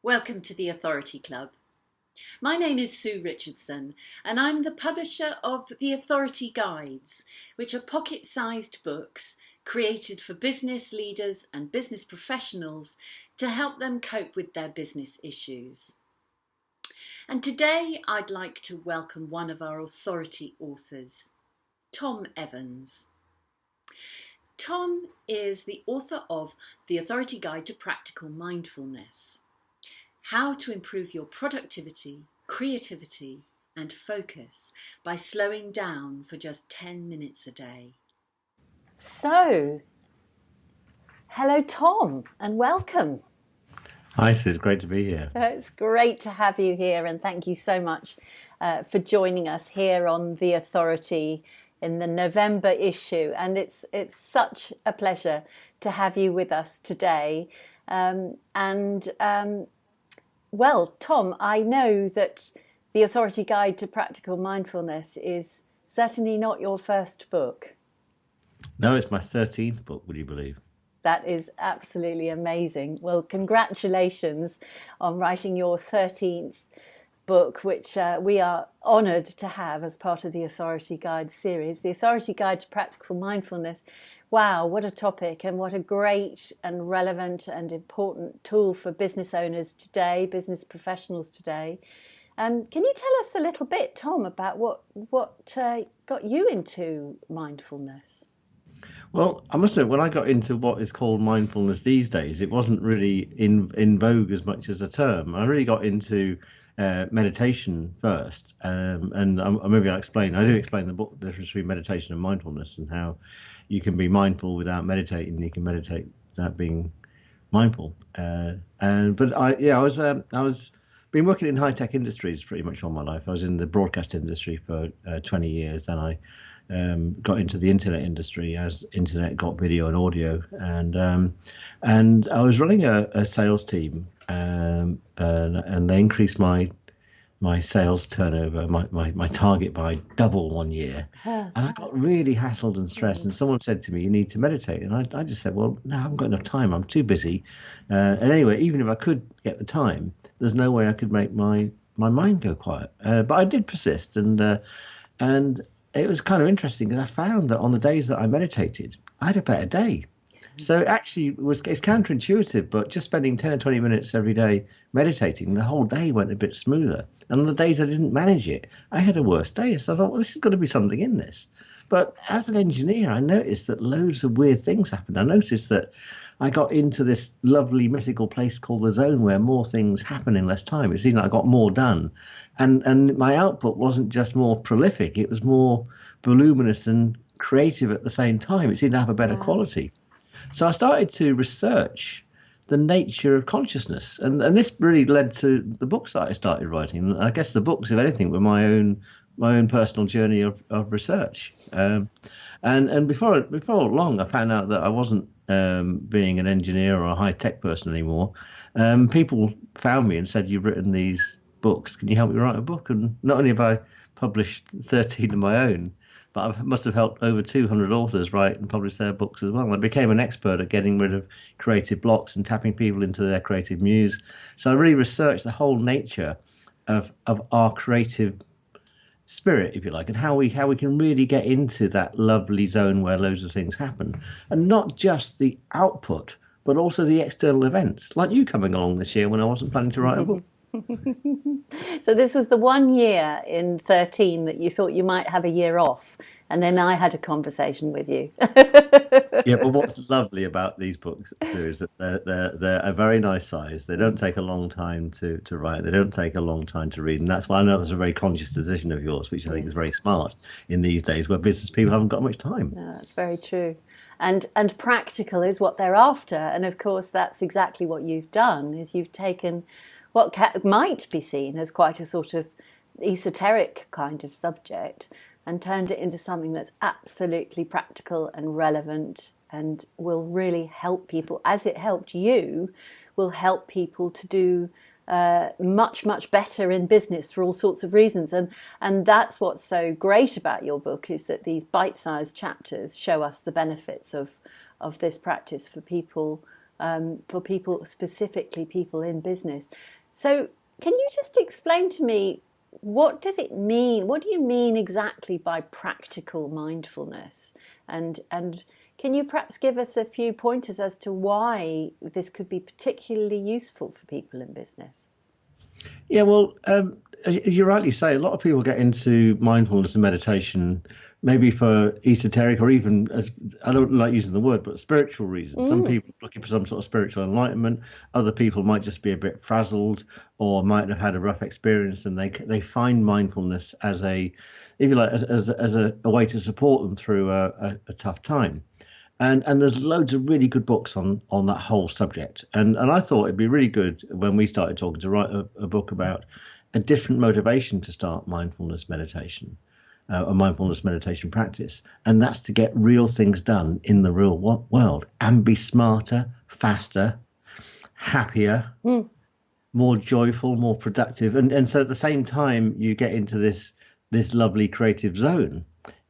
Welcome to the Authority Club. My name is Sue Richardson and I'm the publisher of the Authority Guides, which are pocket-sized books created for business leaders and business professionals to help them cope with their business issues. And today I'd like to welcome one of our authority authors, Tom Evans. Tom is the author of The Authority Guide to Practical Mindfulness. How to improve your productivity, creativity and focus by slowing down for just 10 minutes a day. So, hello Tom and welcome. Hi Sue, it's great to be here. It's great to have you here and thank you so much for joining us here on The Authority in the November issue, and it's such a pleasure to have you with us today. Well, Tom, I know that The Authority Guide to Practical Mindfulness is certainly not your first book. No, it's my 13th book, would you believe? That is absolutely amazing. Well, congratulations on writing your 13th book, which we are honoured to have as part of the Authority Guide series. The Authority Guide to Practical Mindfulness. Wow, what a topic, and what a great and relevant and important tool for business owners today, business professionals today. Can you tell us a little bit, Tom, about what got you into mindfulness? Well, I must say, when I got into what is called mindfulness these days, it wasn't really in vogue as much as a term. I really got into meditation first, and maybe I'll explain. I do explain in the book the difference between meditation and mindfulness, and how you can be mindful without meditating. You can meditate without being mindful. But I was been working in high tech industries pretty much all my life. I was in the broadcast industry for 20 years, and I got into the internet industry as internet got video and audio, and I was running a sales team, and they increased my sales turnover, my target by double one year. And I got really hassled and stressed, and someone said to me, you need to meditate. And I just said, well, no, I haven't got enough time. I'm too busy. And anyway, even if I could get the time, there's no way I could make my mind go quiet. But I did persist, and it was kind of interesting because I found that on the days that I meditated, I had a better day. So actually, it's counterintuitive, but just spending 10 or 20 minutes every day meditating, the whole day went a bit smoother. And on the days I didn't manage it, I had a worse day. So I thought, well, this has got to be something in this. But as an engineer, I noticed that loads of weird things happened. I noticed that I got into this lovely mythical place called the zone where more things happen in less time. It seemed like I got more done. And my output wasn't just more prolific, it was more voluminous and creative at the same time. It seemed to have a better quality. So I started to research the nature of consciousness, and this really led to the books that I started writing. And I guess the books, if anything, were my own personal journey of research. And before long, I found out that I wasn't being an engineer or a high tech person anymore. People found me and said, "You've written these books. Can you help me write a book?" And not only have I published 13 of my own, but I must have helped over 200 authors write and publish their books as well. I became an expert at getting rid of creative blocks and tapping people into their creative muse. So I really researched the whole nature of our creative spirit, if you like, and how we can really get into that lovely zone where loads of things happen, and not just the output, but also the external events, like you coming along this year when I wasn't planning to write a book. So this was the 1 year in 13 that you thought you might have a year off, and then I had a conversation with you. Yeah, but what's lovely about these books, Sue, is that they're a very nice size. They don't take a long time to write. They don't take a long time to read, and that's why I know that's a very conscious decision of yours, which I think is very smart in these days where business people haven't got much time. No, that's very true. And practical is what they're after, and of course that's exactly what you've done. Is you've taken what might be seen as quite a sort of esoteric kind of subject and turned it into something that's absolutely practical and relevant and will really help people, as it helped you, will help people to do much, much better in business for all sorts of reasons. And that's what's so great about your book, is that these bite-sized chapters show us the benefits of this practice for people for people, specifically people in business. So can you just explain to me, what does it mean? What do you mean exactly by practical mindfulness? And can you perhaps give us a few pointers as to why this could be particularly useful for people in business? Yeah, well, as you rightly say, a lot of people get into mindfulness and meditation maybe for esoteric or even, as I don't like using the word, but spiritual reasons. Some people are looking for some sort of spiritual enlightenment. Other people might just be a bit frazzled or might have had a rough experience, and they find mindfulness as a, if you like, as a way to support them through a tough time. And there's loads of really good books on that whole subject. And I thought it'd be really good when we started talking to write a book about a different motivation to start mindfulness meditation, a mindfulness meditation practice. And that's to get real things done in the real world and be smarter, faster, happier, more joyful, more productive. And so at the same time you get into this lovely creative zone,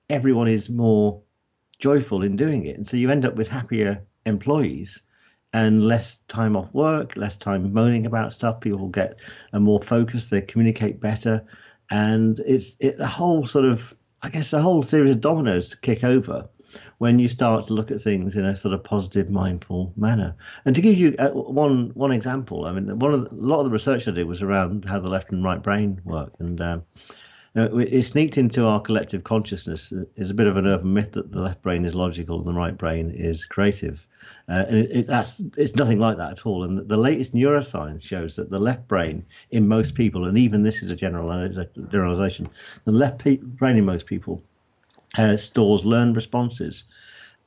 everyone is more joyful in doing it, and so you end up with happier employees and less time off work, less time moaning about stuff. People get a more focused, they communicate better, and it's a whole sort of, I guess, a whole series of dominoes to kick over when you start to look at things in a sort of positive, mindful manner. And to give you one example, I mean, a lot of the research I did was around how the left and right brain work, and it sneaked into our collective consciousness. It's a bit of an urban myth that the left brain is logical and the right brain is creative. And it's nothing like that at all. And the latest neuroscience shows that the left brain in most people, and even this is a generalization, the left brain in most people stores learned responses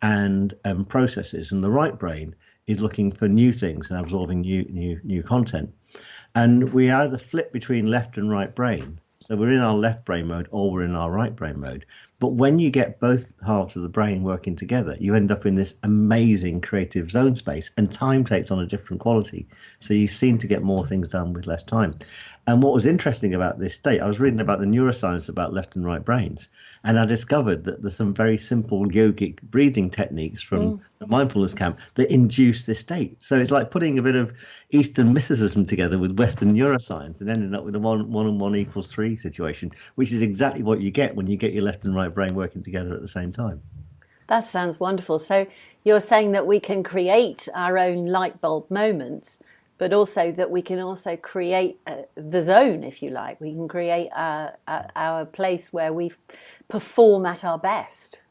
and processes, and the right brain is looking for new things and absorbing new content. And we either flip between left and right brain. So we're in our left brain mode or we're in our right brain mode. But when you get both halves of the brain working together, you end up in this amazing creative zone space, and time takes on a different quality. So you seem to get more things done with less time. And what was interesting about this state, I was reading about the neuroscience about left and right brains, and I discovered that there's some very simple yogic breathing techniques from the mindfulness camp that induce this state. So it's like putting a bit of Eastern mysticism together with Western neuroscience and ending up with a 1 and 1 equals 3 situation, which is exactly what you get when you get your left and right brain working together at the same time. That sounds wonderful. So you're saying that we can create our own light bulb moments, but also that we can also create the zone, if you like. We can create our place where we perform at our best.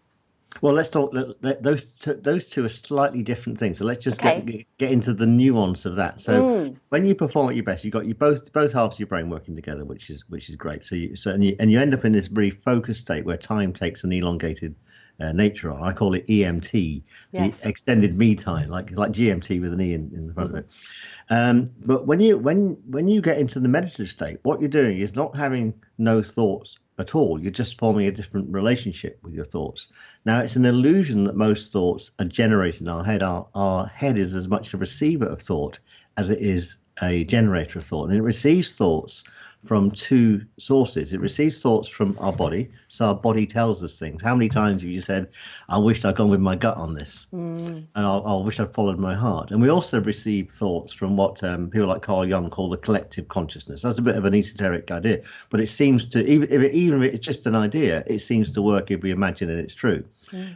Well, let's talk. Those two are slightly different things. So let's just get into the nuance of that. So when you perform at your best, you've got both halves of your brain working together, which is great. So you end up in this very focused state where time takes an elongated nature on. I call it EMT, yes. The extended me time, like GMT with an E in the front of it. But when you get into the meditative state, what you're doing is not having no thoughts at all. You're just forming a different relationship with your thoughts. Now, it's an illusion that most thoughts are generated in our head. Our head is as much a receiver of thought as it is a generator of thought, and it receives thoughts from two sources. It receives thoughts from our body, so our body tells us things. How many times have you said, I wished I'd gone with my gut on this, and I wish I'd followed my heart? And we also receive thoughts from what people like Carl Jung call the collective consciousness. That's a bit of an esoteric idea, but it seems to, even if it's just an idea, it seems to work if we imagine it, it's true.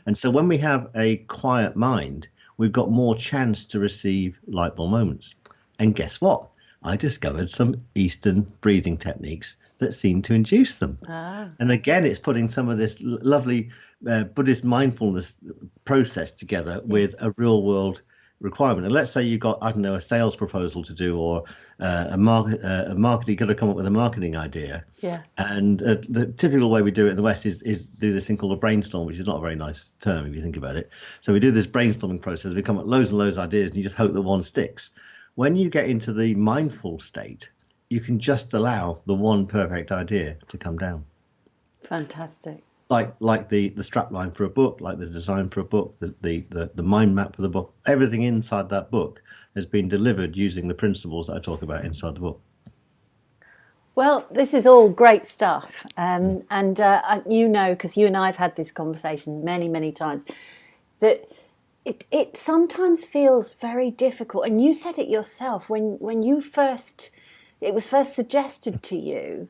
And so when we have a quiet mind, we've got more chance to receive light bulb moments. And guess what? I discovered some Eastern breathing techniques that seem to induce them. And again, it's putting some of this lovely Buddhist mindfulness process together with a real world requirement. And let's say you've got, I don't know, a sales proposal to do, or a marketing, got to come up with a marketing idea. Yeah. And the typical way we do it in the West is do this thing called a brainstorm, which is not a very nice term if you think about it. So we do this brainstorming process. We come up with loads and loads of ideas, and you just hope that one sticks. When you get into the mindful state, you can just allow the one perfect idea to come down. Fantastic. Like the strap line for a book, like the design for a book, the mind map for the book. Everything inside that book has been delivered using the principles that I talk about inside the book. Well, this is all great stuff. And you know, because you and I have had this conversation many, many times, that it sometimes feels very difficult. And you said it yourself when it was first suggested to you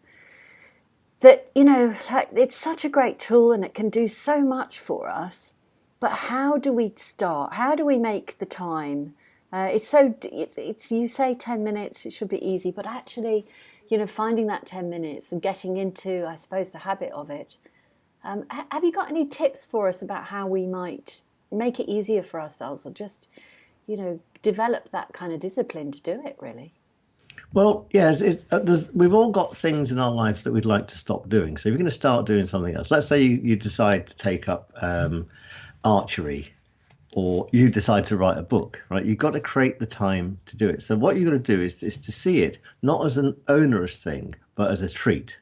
that, like, it's such a great tool and it can do so much for us. But how do we start? How do we make the time? It's you say 10 minutes, it should be easy, but actually, finding that 10 minutes and getting into, I suppose, the habit of it. Have you got any tips for us about how we might make it easier for ourselves, or just, develop that kind of discipline to do it, really? Well, yes, we've all got things in our lives that we'd like to stop doing. So if you're going to start doing something else, let's say you decide to take up archery, or you decide to write a book, right? You've got to create the time to do it. So what you've got to do is to see it not as an onerous thing, but as a treat.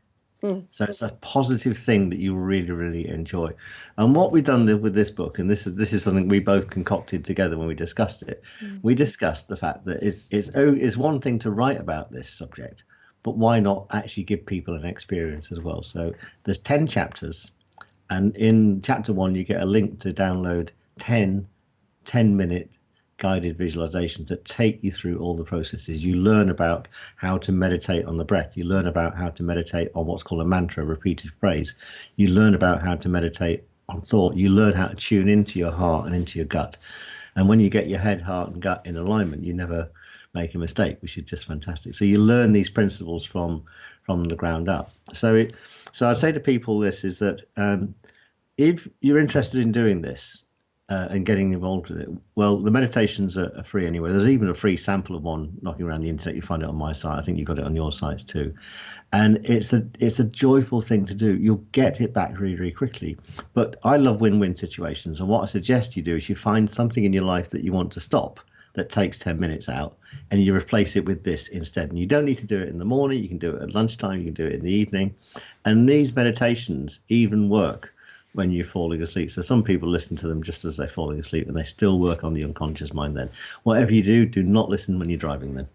So it's a positive thing that you really, really enjoy. And what we've done with this book, and this is something we both concocted together when we discussed it, we discussed the fact that it's one thing to write about this subject, but why not actually give people an experience as well? So there's 10 chapters, and in chapter 1 you get a link to download 10-minute guided visualizations that take you through all the processes. You learn about how to meditate on the breath. You learn about how to meditate on what's called a mantra, a repeated phrase. You learn about how to meditate on thought. You learn how to tune into your heart and into your gut. And when you get your head, heart, and gut in alignment, you never make a mistake, which is just fantastic. So you learn these principles from the ground up. So I'd say to people this is that if you're interested in doing this, and getting involved with it, well, the meditations are free anyway. There's even a free sample of one knocking around the internet. You find it on my site. I think you've got it on your sites too. And it's a joyful thing to do. You'll get it back really, really quickly. But I love win-win situations. And what I suggest you do is you find something in your life that you want to stop that takes 10 minutes out, and you replace it with this instead. And you don't need to do it in the morning. You can do it at lunchtime. You can do it in the evening. And these meditations even work when you're falling asleep. So some people listen to them just as they're falling asleep, and they still work on the unconscious mind then. Whatever you do not listen when you're driving then.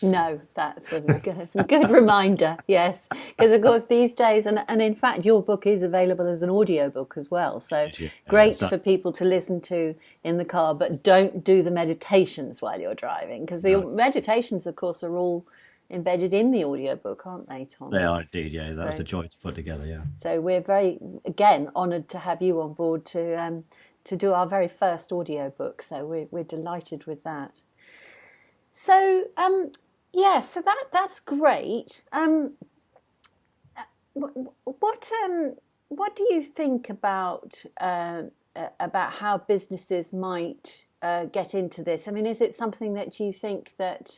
No, that's a good reminder, yes. Because, of course, these days, and in fact, your book is available as an audio book as well. So great for people to listen to in the car, but don't do the meditations while you're driving. Because the meditations, of course, are all embedded in the audiobook, aren't they, Tom? They are indeed, yeah. That was a joy to put together, yeah. So we're very, again, honoured to have you on board to do our very first audiobook. So we're delighted with that. So, so that's great. What do you think about how businesses might get into this? I mean, is it something that you think that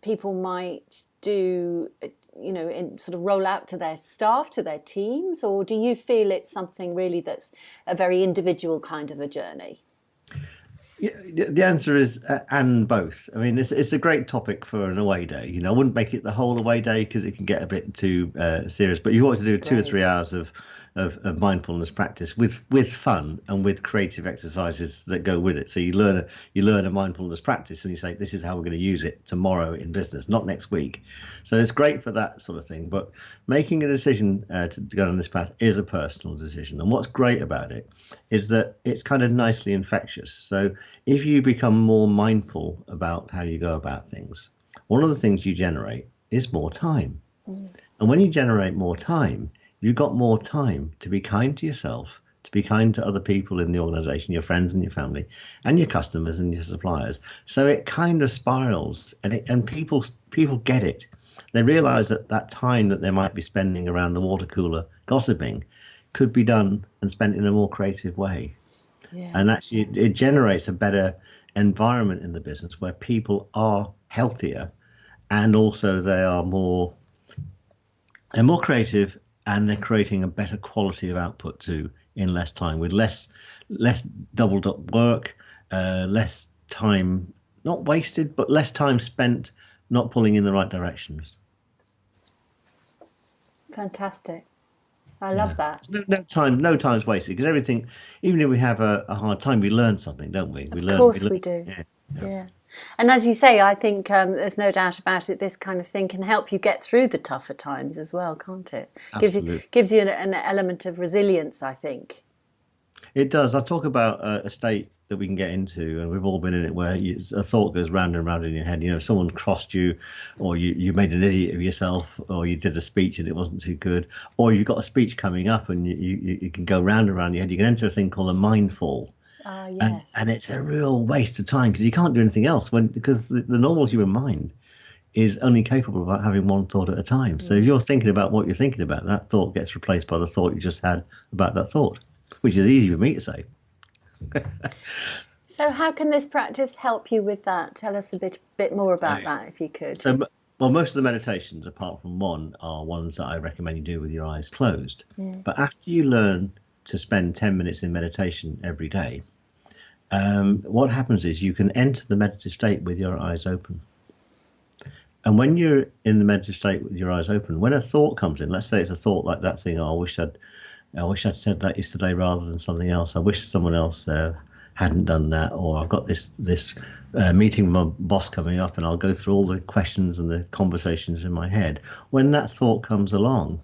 people might do, and sort of roll out to their staff, to their teams, or do you feel it's something really that's a very individual kind of a journey? Yeah, the answer is and both. I mean, it's a great topic for an away day. I wouldn't make it the whole away day because it can get a bit too serious. But you want to do 2 or 3 hours of mindfulness practice with fun and with creative exercises that go with it. So you learn a mindfulness practice, and you say, this is how we're going to use it tomorrow in business, not next week. So it's great for that sort of thing. But making a decision to go on this path is a personal decision. And what's great about it is that it's kind of nicely infectious. So if you become more mindful about how you go about things, one of the things you generate is more time. And when you generate more time, you've got more time to be kind to yourself, to be kind to other people in the organization, your friends and your family, and your customers and your suppliers. So it kind of spirals, and people get it. They realize that time that they might be spending around the water cooler gossiping could be done and spent in a more creative way. Yeah. And actually it generates a better environment in the business where people are healthier, and also they're more creative, and they're creating a better quality of output too in less time, with less doubled up work, less time not wasted, but less time spent not pulling in the right directions. Fantastic. I love that. No time's wasted, because everything, even if we have a hard time, we learn something, don't we? Of course we do. Yeah. And as you say, I think there's no doubt about it, this kind of thing can help you get through the tougher times as well, can't it? Absolutely. Gives you an element of resilience, I think. It does. I talk about a state that we can get into, and we've all been in it, where a thought goes round and round in your head. Someone crossed you, or you made an idiot of yourself, or you did a speech and it wasn't too good, or you've got a speech coming up and you can go round and round your head. You can enter a thing called a mindful. Yes. And it's a real waste of time, because you can't do anything else because the normal human mind is only capable of having one thought at a time. So if you're thinking about what you're thinking about, that thought gets replaced by the thought you just had about that thought, which is easy for me to say. So how can this practice help you with that? Tell us a bit more about that, if you could. So, well, most of the meditations, apart from one, are ones that I recommend you do with your eyes closed. But after you learn to spend 10 minutes in meditation every day, what happens is you can enter the meditative state with your eyes open. And when you're in the meditative state with your eyes open, when a thought comes in, let's say it's a thought like that thing, oh, I wish I'd said that yesterday rather than something else. I wish someone else hadn't done that, or I've got this meeting with my boss coming up, and I'll go through all the questions and the conversations in my head. When that thought comes along,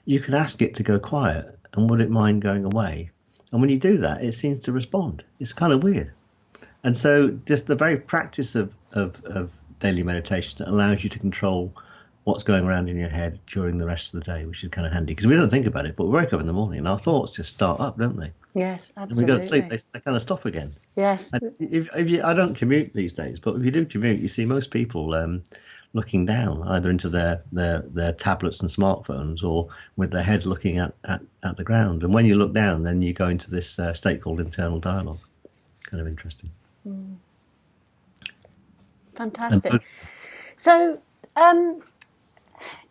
you can ask it to go quiet, and would it mind going away? And when you do that, it seems to respond. It's kind of weird. And so just the very practice of daily meditation allows you to control what's going around in your head during the rest of the day, which is kind of handy, because we don't think about it, but we wake up in the morning and our thoughts just start up, don't they? Yes, absolutely. And we go to sleep, they kind of stop again. Yes. And I don't commute these days, but if you do commute, you see most people looking down, either into their tablets and smartphones, or with their head looking at the ground. And when you look down, then you go into this state called internal dialogue. Kind of interesting. Fantastic. So,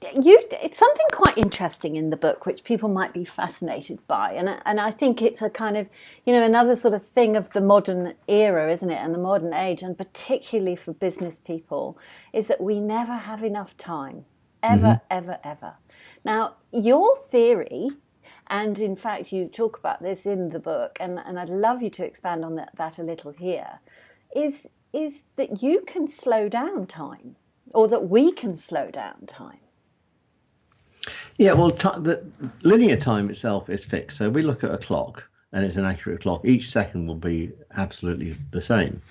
it's something quite interesting in the book which people might be fascinated by, and I think it's a kind of, another sort of thing of the modern era, isn't it, and the modern age, and particularly for business people, is that we never have enough time, ever, ever, ever. Now, your theory, and in fact you talk about this in the book, and I'd love you to expand on that a little here, is that you can slow down time, or that we can slow down time. Yeah, well, the linear time itself is fixed. So we look at a clock, and it's an accurate clock. Each second will be absolutely the same.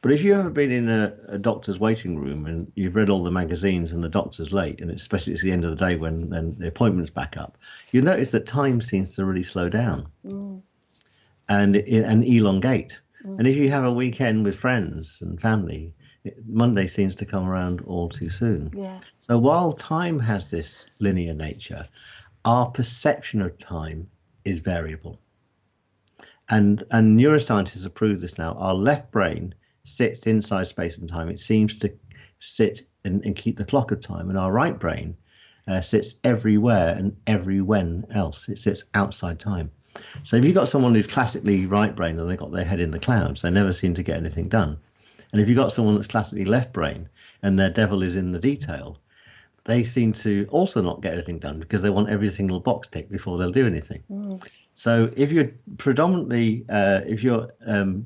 But if you've ever been in a doctor's waiting room and you've read all the magazines and the doctor's late, and especially it's the end of the day when the appointment's back up, you'll notice that time seems to really slow down and elongate. And if you have a weekend with friends and family, Monday seems to come around all too soon. Yes. So while time has this linear nature, our perception of time is variable. And neuroscientists have proved this now. Our left brain sits inside space and time. It seems to sit and keep the clock of time. And our right brain sits everywhere and everywhen else. It sits outside time. So if you've got someone who's classically right brain and they've got their head in the clouds, they never seem to get anything done. And if you've got someone that's classically left brain and their devil is in the detail, they seem to also not get anything done because they want every single box ticked before they'll do anything. So if you're predominantly, what do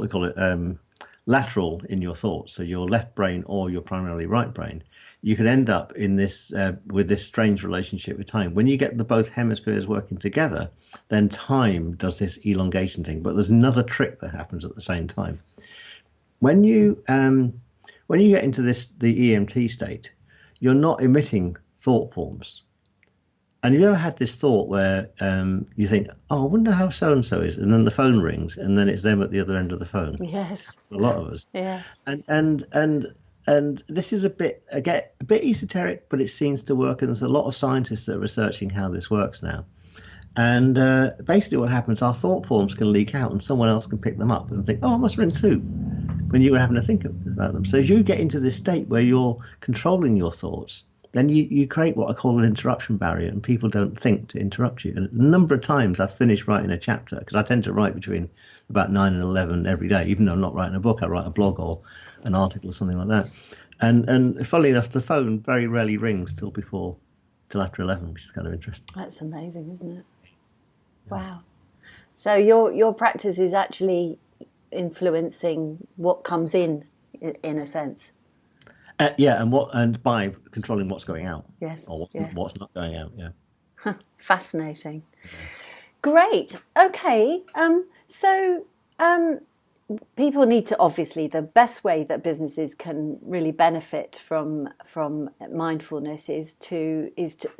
they call it, lateral in your thoughts, so your left brain or your primarily right brain, you could end up in this with this strange relationship with time. When you get the both hemispheres working together, then time does this elongation thing. But there's another trick that happens at the same time. When you get into the EMT state, you're not emitting thought forms. And have you ever had this thought where you think, oh, I wonder how so-and-so is, and then the phone rings, and then it's them at the other end of the phone? Yes. A lot of us. Yes. And this is a bit esoteric, but it seems to work. And there's a lot of scientists that are researching how this works now. And basically what happens, our thought forms can leak out and someone else can pick them up and think, oh, I must ring Sue, when you were having to think about them. So if you get into this state where you're controlling your thoughts, then you create what I call an interruption barrier, and people don't think to interrupt you. And a number of times I've finished writing a chapter, because I tend to write between about 9 and 11 every day. Even though I'm not writing a book, I write a blog or an article or something like that. And funnily enough, the phone very rarely rings till after 11, which is kind of interesting. That's amazing, isn't it? Yeah. Wow. So your practice is actually influencing what comes in a sense. And by controlling what's going out. Yes. Or what's not going out. Yeah. Fascinating. Yeah. Great. Okay. So people need to, obviously, the best way that businesses can really benefit from mindfulness is to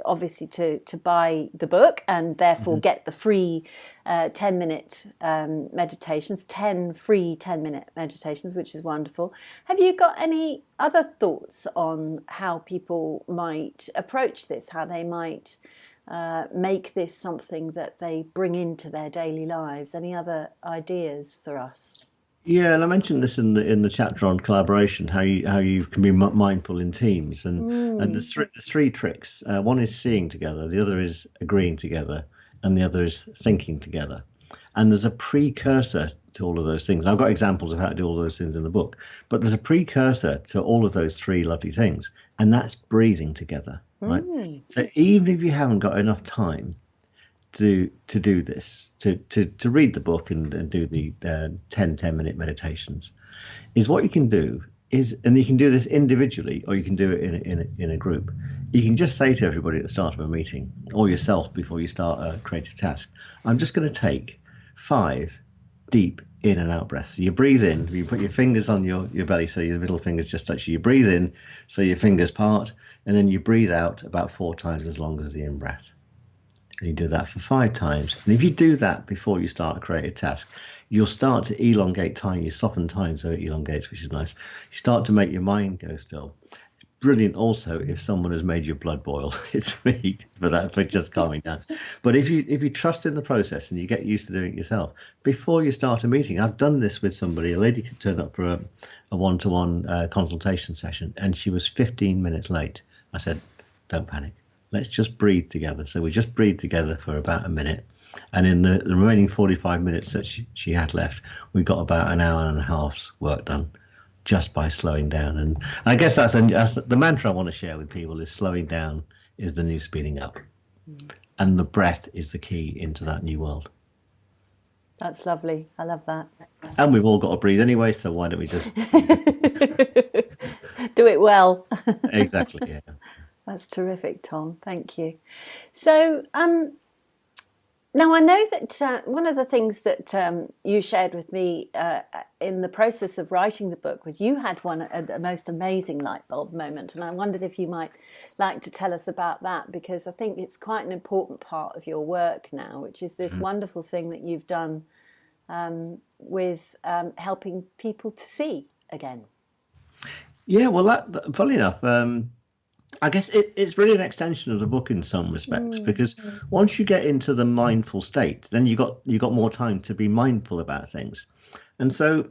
obviously to buy the book, and therefore get the free 10-minute meditations, 10 free 10-minute meditations, which is wonderful. Have you got any other thoughts on how people might approach this, how they might make this something that they bring into their daily lives? Any other ideas for us? Yeah, and I mentioned this in the chapter on collaboration, how you can be mindful in teams, and there's three tricks. One is seeing together, the other is agreeing together, and the other is thinking together. And there's a precursor to all of those things. I've got examples of how to do all those things in the book, but there's a precursor to all of those three lovely things, and that's breathing together, right? So even if you haven't got enough time to do this, to read the book and do the 10-minute meditations, is what you can do is, and you can do this individually or you can do it in a group. You can just say to everybody at the start of a meeting, or yourself before you start a creative task, I'm just going to take 5 deep in and out breaths. So you breathe in, you put your fingers on your belly so your middle fingers just touch you. You breathe in so your fingers part, and then you breathe out about 4 times as long as the in breath. And you do that for 5 times. And if you do that before you start a creative task, you'll start to elongate time. You soften time so it elongates, which is nice. You start to make your mind go still. It's brilliant also if someone has made your blood boil. It's really good for just calming down. But if you trust in the process and you get used to doing it yourself, before you start a meeting, I've done this with somebody. A lady turned up for a one-to-one consultation session, and she was 15 minutes late. I said, don't panic. Let's just breathe together. So we just breathed together for about a minute. And in the remaining 45 minutes that she had left, we got about an hour and a half's work done just by slowing down. And I guess that's the mantra I want to share with people is slowing down is the new speeding up. And the breath is the key into that new world. That's lovely. I love that. And we've all got to breathe anyway, so why don't we just do it well? Exactly, yeah. That's terrific, Tom. Thank you. So now I know that one of the things that you shared with me in the process of writing the book was you had a most amazing light bulb moment, and I wondered if you might like to tell us about that, because I think it's quite an important part of your work now, which is this wonderful thing that you've done with helping people to see again. Yeah, well, that funny enough, I guess it's really an extension of the book in some respects, because once you get into the mindful state, then you got more time to be mindful about things. And so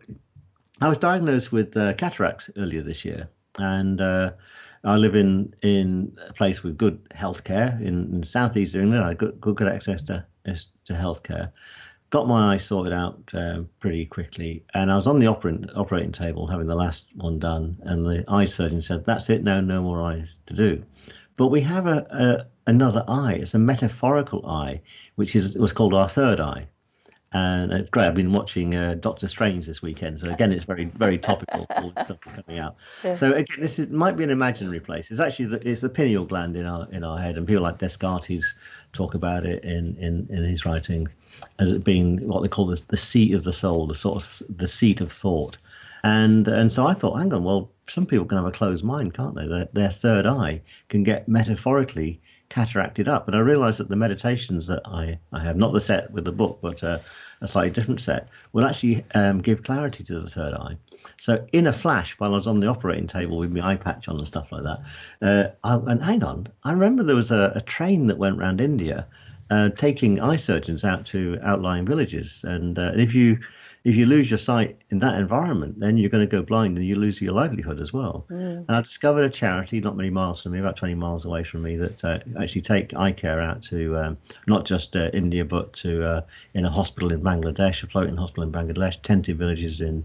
I was diagnosed with cataracts earlier this year, and I live in a place with good healthcare in southeast England. I got good access to healthcare. Got my eyes sorted out pretty quickly, and I was on the operating table having the last one done, and the eye surgeon said, "That's it now, no more eyes to do." But we have another eye. It's a metaphorical eye, which was called our third eye. And it's great. I've been watching Doctor Strange this weekend, so again, it's very, very topical. All this stuff is coming out. Yeah. So again, might be an imaginary place. It's actually it's the pineal gland in our head, and people like Descartes talk about it in his writing as it being what they call the seat of the soul, the sort of the seat of thought. And so I thought, hang on, well, some people can have a closed mind, can't they? Their third eye can get metaphorically cataracted up. And I realized that the meditations that I have, not the set with the book, but a slightly different set, will actually give clarity to the third eye. So in a flash, while I was on the operating table with my eye patch on and stuff like that, and hang on, I remember there was a train that went around India taking eye surgeons out to outlying villages. And if you lose your sight in that environment, then you're going to go blind and you lose your livelihood as well. And I discovered a charity not many miles from me, about 20 miles away from me, that actually take eye care out to not just India, but to in a hospital in Bangladesh, a floating hospital in Bangladesh, tented villages in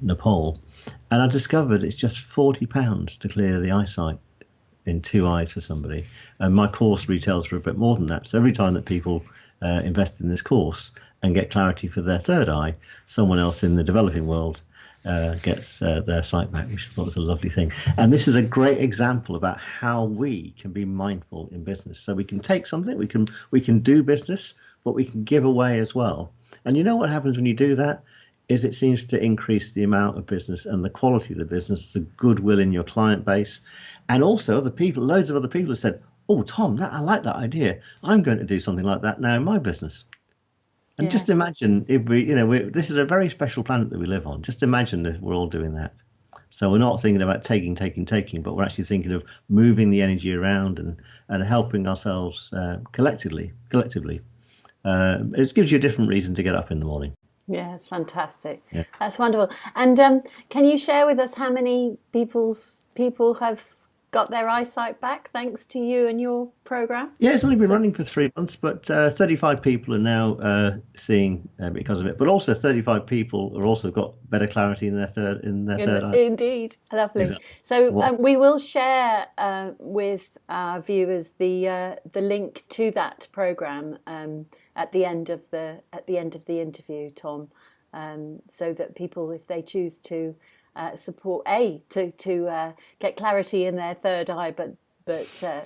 Nepal. And I discovered it's just £40 to clear the eyesight in 2 eyes for somebody. And my course retails for a bit more than that. So every time that people invest in this course and get clarity for their third eye, someone else in the developing world gets their sight back, which I thought was a lovely thing. And this is a great example about how we can be mindful in business. So we can take something, we can do business, but we can give away as well. And you know what happens when you do that? is it seems to increase the amount of business and the quality of the business, the goodwill in your client base. And also other people, loads of other people have said, oh, Tom, I like that idea. I'm going to do something like that now in my business. And Yeah. just imagine if this is a very special planet that we live on. Just imagine that we're all doing that. So we're not thinking about taking, but we're actually thinking of moving the energy around and helping ourselves collectively. It gives you a different reason to get up in the morning. Yeah, it's fantastic. Yeah. That's wonderful. And can you share with us how many people have got their eyesight back thanks to you and your program? Yeah, it's only been running for 3 months, but 35 people are now seeing because of it. But also 35 people have also got better clarity in their third eye. Indeed, lovely. Exactly. So we will share with our viewers the link to that program at the end of the interview, Tom, so that people, if they choose to support to get clarity in their third eye, but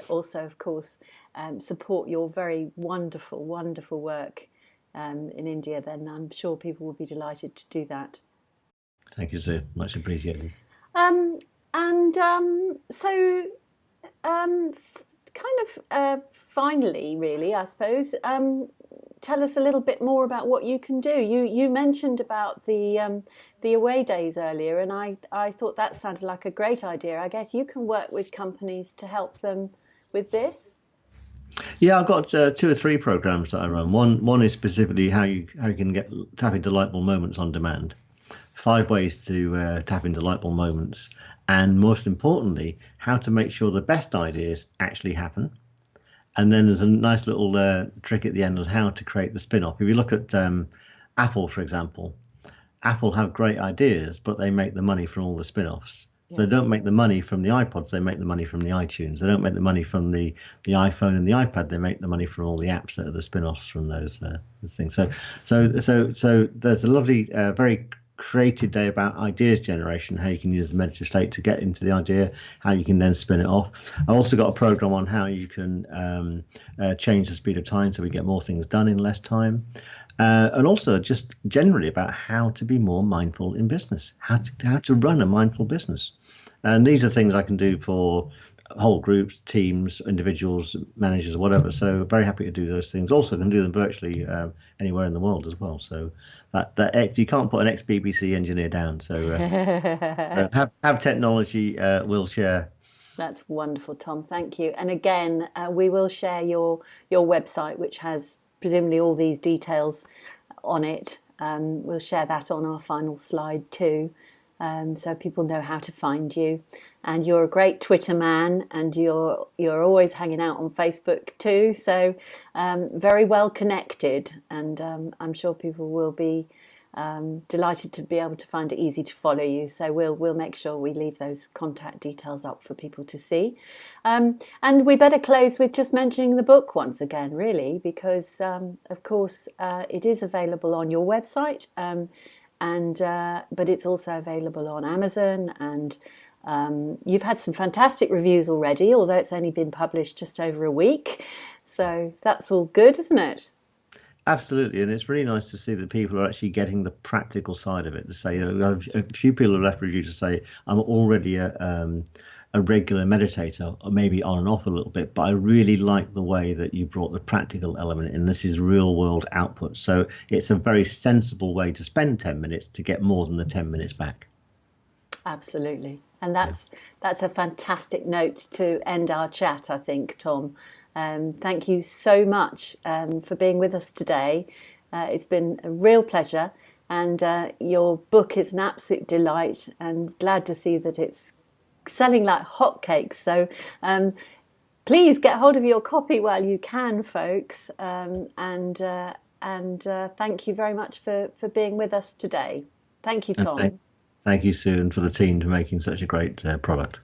also, of course, support your very wonderful work in India, then I'm sure people will be delighted to do that. Thank you, Sue. Much appreciated. Finally, really, I suppose, tell us a little bit more about what you can do. You mentioned about the away days earlier, and I thought that sounded like a great idea. I guess you can work with companies to help them with this. Yeah, I've got 2 or 3 programs that I run. One is specifically how you can tap into light bulb moments on demand. 5 ways to tap into light bulb moments, and most importantly, how to make sure the best ideas actually happen. And then there's a nice little trick at the end on how to create the spin-off. If you look at Apple, for example, Apple have great ideas, but they make the money from all the spin-offs. So they don't make the money from the iPods, they make the money from the iTunes. They don't make the money from the iPhone and the iPad, they make the money from all the apps that are the spin-offs from those things. So there's a lovely, very creative day about ideas generation, how you can use the meditative state to get into the idea, how you can then spin it off. I also got a program on how you can change the speed of time so we get more things done in less time. And also just generally about how to be more mindful in business, how to run a mindful business. And these are things I can do for whole groups, teams, individuals, managers, whatever. So very happy to do those things. Also can do them virtually anywhere in the world as well. So that you can't put an ex-BBC engineer down. So have technology, we'll share. That's wonderful, Tom. Thank you. And again, we will share your website, which has presumably all these details on it. We'll share that on our final slide too, so people know how to find you. And you're a great Twitter man, and you're always hanging out on Facebook too. So very well connected, and I'm sure people will be delighted to be able to find it easy to follow you. So we'll make sure we leave those contact details up for people to see. And we better close with just mentioning the book once again, really, because of course it is available on your website, but it's also available on Amazon, and you've had some fantastic reviews already, although it's only been published just over a week. So that's all good, isn't it? Absolutely, and it's really nice to see that people are actually getting the practical side of it. To say, a few people have left reviews to say, I'm already a regular meditator, or maybe on and off a little bit, but I really like the way that you brought the practical element in. This is real world output, so it's a very sensible way to spend 10 minutes to get more than the 10 minutes back. Absolutely, and that's a fantastic note to end our chat, I think, Tom. Thank you so much for being with us today. It's been a real pleasure, and your book is an absolute delight, and glad to see that it's selling like hotcakes. So please get hold of your copy while you can, folks, and thank you very much for being with us today. Thank you, Tom. Thank you, Sue, and for the team for making such a great product.